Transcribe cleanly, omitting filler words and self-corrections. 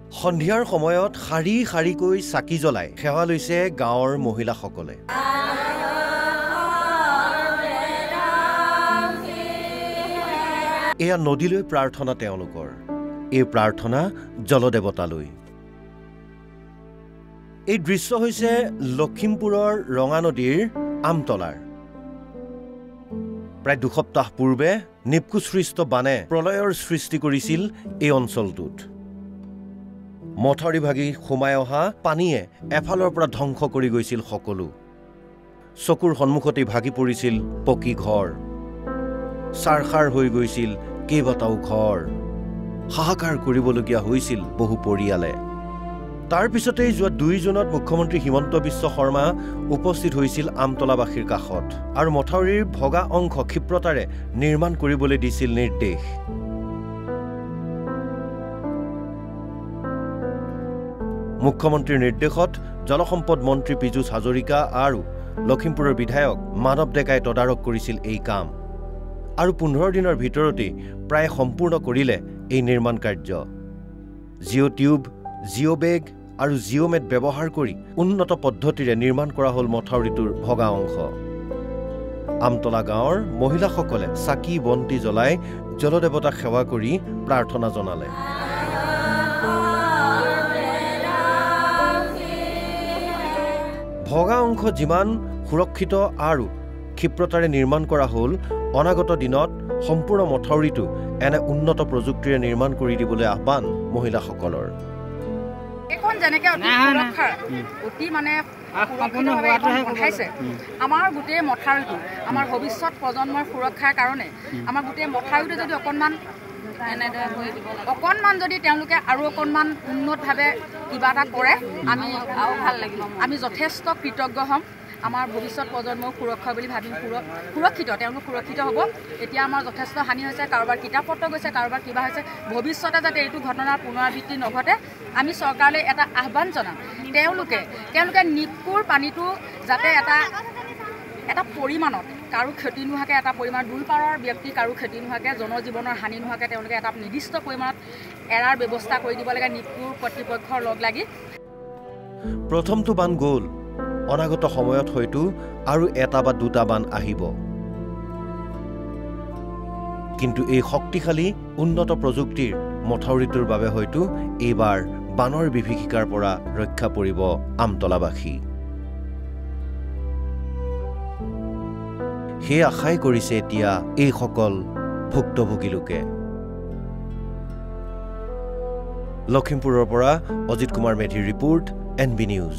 সন্ধিয়াৰ সময়ত শাৰী শাৰীকৈ চাকি জ্বলাই সেৱা লৈছে গাঁৱৰ মহিলাসকলে। এয়া নদীলৈ প্ৰাৰ্থনা তেওঁলোকৰ, এই প্ৰাৰ্থনা জলদেৱতালৈ। এই দৃশ্য হৈছে লখিমপুৰৰ ৰঙা নদীৰ আমতলাৰ। প্ৰায় দুসপ্তাহ পূৰ্বে নিপকুসৃষ্ট বানে প্ৰলয়ৰ সৃষ্টি কৰিছিল এই অঞ্চলটোত। মথাউৰি ভাগি সোমাই অহা পানীয়ে এফালৰ পৰা ধ্বংস কৰি গৈছিল সকলো। চকুৰ সন্মুখতেই ভাগি পৰিছিল পকী ঘৰ, চাৰখাৰ হৈ গৈছিল কেইবাটাও ঘৰ, হাহাকাৰ কৰিবলগীয়া হৈছিল বহু পৰিয়ালে। তাৰ পিছতেই যোৱা 2 জুনত মুখ্যমন্ত্ৰী হিমন্ত বিশ্ব শৰ্মা উপস্থিত হৈছিল আমতলাবাসীৰ কাষত আৰু মথাউৰিৰ ভগা অংশ ক্ষিপ্ৰতাৰে নিৰ্মাণ কৰিবলৈ দিছিল নিৰ্দেশ। মুখ্যমন্ত্ৰীৰ নিৰ্দেশত জলসম্পদ মন্ত্ৰী পীযুষ হাজৰিকা আৰু লখিমপুৰৰ বিধায়ক মানৱ ডেকাই তদাৰক কৰিছিল এই কাম আৰু 15 দিনৰ ভিতৰতেই প্ৰায় সম্পূৰ্ণ কৰিলে এই নিৰ্মাণ কাৰ্য। জিঅ' টিউব, জিঅ' বেগ আৰু জিঅ' মেট ব্যৱহাৰ কৰি উন্নত পদ্ধতিৰে নিৰ্মাণ কৰা হ'ল মথাউৰিটোৰ ভগা অংশ। আমতলা গাঁৱৰ মহিলাসকলে চাকি বন্তি জ্বলাই জলদেৱতাক সেৱা কৰি প্ৰাৰ্থনা জনালে। ভগা অংশ যিমান সুৰক্ষিত আৰু ক্ষিপ্ৰতাৰে নিৰ্মাণ কৰা হ'ল, অনাগত দিনত সম্পূৰ্ণ মথাউৰিটো এনে উন্নত প্ৰযুক্তিৰে নিৰ্মাণ কৰি দিবলৈ আহ্বান মহিলাসকলৰ। এখন যেনেকৈ অতি মানে উঠাইছে আমাৰ গোটেই মথাউৰিটো আমাৰ ভৱিষ্যত প্ৰজন্মৰ সুৰক্ষাৰ কাৰণে আমাৰ গোটেই মথাউৰিটো যদি অকণমান যদি তেওঁলোকে আৰু অকণমান উন্নতভাৱে কিবা এটা কৰে আমি আৰু ভাল লাগিব। আমি যথেষ্ট কৃতজ্ঞ হ'ম। আমাৰ ভৱিষ্যত প্ৰজন্মৰ সুৰক্ষা বুলি ভাবিম, সুৰক্ষিত, তেওঁলোক সুৰক্ষিত হ'ব। এতিয়া আমাৰ যথেষ্ট হানি হৈছে, কাৰোবাৰ কিতাপ পত্ৰ গৈছে, কাৰোবাৰ কিবা হৈছে। ভৱিষ্যতে যাতে এইটো ঘটনাৰ পুনৰাবৃত্তি নঘটে আমি চৰকাৰলৈ এটা আহ্বান জনাম। তেওঁলোকে নিপকুৰ পানীটো যাতে এটা পৰিমাণত কাৰো ক্ষতি নোহোৱাকৈ, এটা পৰিমাণ দুইপাৰৰ ব্যক্তি কাৰো ক্ষতি নোহোৱাকৈ, জনজীৱনৰ হানি নোহোৱাকৈ তেওঁলোকে এটা নিৰ্দিষ্ট পৰিমাণত এৰাৰ ব্যৱস্থা কৰি দিব লাগে নিপকুৰ কৰ্তৃপক্ষৰ লগ লাগি। প্ৰথমটো বান গ'ল, অনাগত সময়ত হয়তো আৰু 1 বা 2টা বান আহিব। কিন্তু এই শক্তিশালী উন্নত প্ৰযুক্তিৰ মথাউৰিটোৰ বাবে হয়তো এইবাৰ বানৰ বিভীষিকাৰ পৰা ৰক্ষা পৰিব আমতলাবাসী। সেই আশাই কৰিছে এতিয়া এইসকল ভুক্তভোগী লোকে। লখিমপুৰৰ পৰা অজিত কুমাৰ মেধিৰ ৰিপৰ্ট, NB নিউজ।